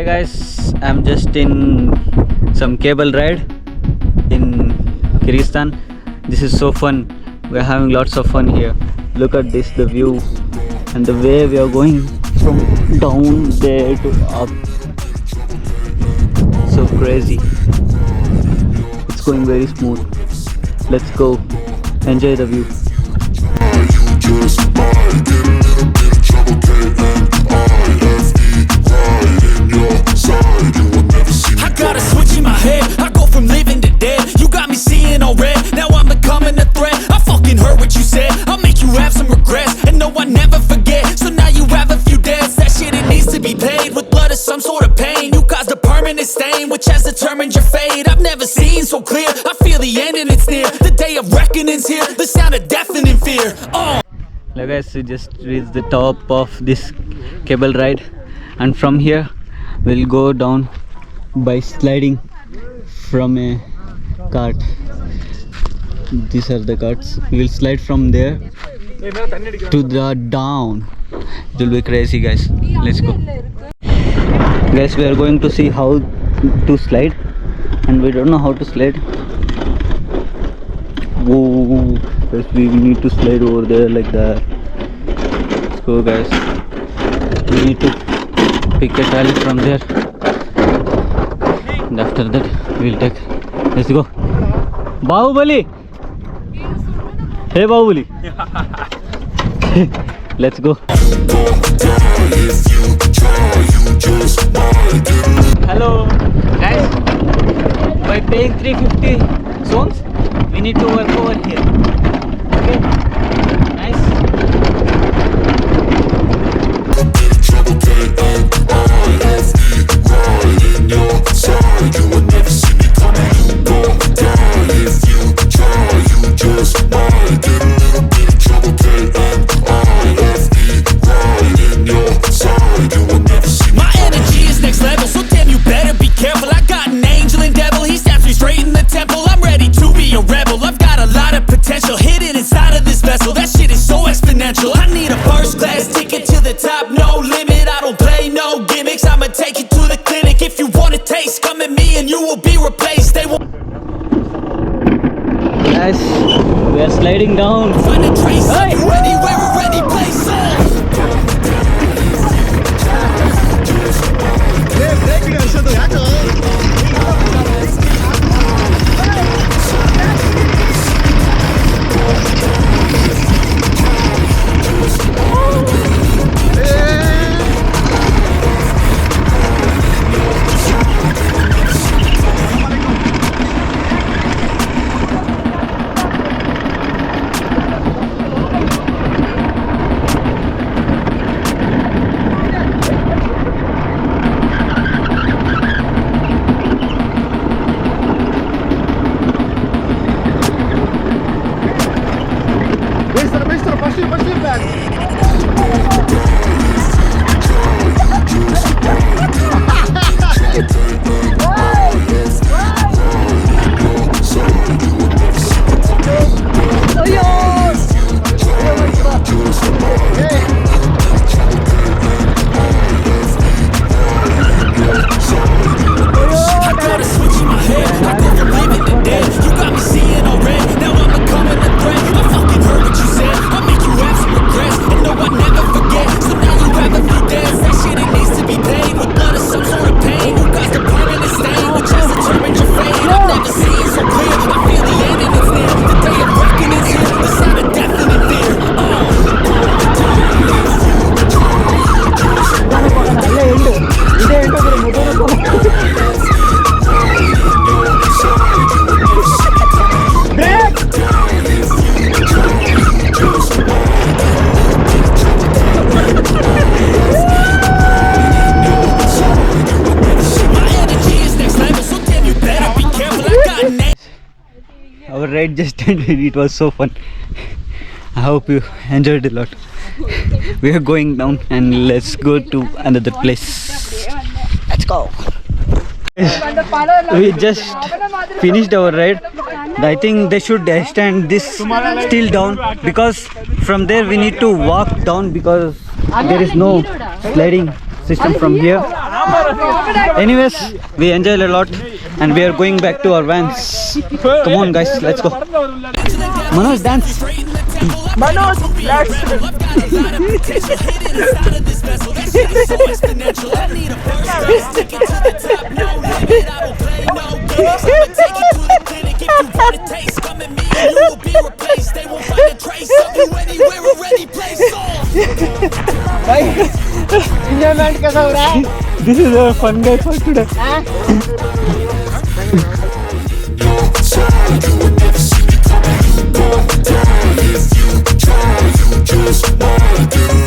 Hey guys, I'm just in some cable ride in Kyrgyzstan. This is so fun. We're having lots of fun here. Look at this, the view and the way we are going from down there to up. So crazy. It's going very smooth. Let's go. Enjoy the view. I got a switch in my head, I go from living to dead. You got me seeing all red, now I'm becoming a threat. I fucking heard what you said, I'll make you have some regrets. And no, I never forget, so now you have a few debts. That shit, it needs to be paid with blood or some sort of pain. You caused a permanent stain, which has determined your fate. I've never seen so clear, I feel the end and it's near. The day of reckoning's here, the sound of deafening fear. Now guys, we just reached the top of this cable ride, and from here we'll go down by sliding from a cart. These are the carts. We will slide from there to the down. It will be crazy, guys. Let's go. Guys, we are going to see how to slide, and we don't know how to slide. Whoa, guys, we need to slide over there like that. Let's go, guys. We need to pick a tile from there, and after that we'll take. Let's go. Bahubali. Hey Bahubali. Let's go. Hello guys, by paying 350 songs we need to work over here. Okay, nice. I need a first class ticket to the top, no limit. I don't play no gimmicks, I'ma take you to the clinic. If you want a taste, come at me and you will be replaced. They won't. Guys, we are sliding down. Find a trace of you anywhere or any place. Our ride just ended. It was so fun. I hope you enjoyed it a lot. We are going down and let's go to another place. Let's go. We just finished our ride. I think they should extend this still down, because from there we need to walk down because there is no sliding system from here. Anyways, we enjoyed a lot and we are going back to our vans. Come on guys, let's go. Manoj, dance. Manoj, let's enjoyment कैसा हो रहा है? This is a fun day for today. If you try, you just wanna do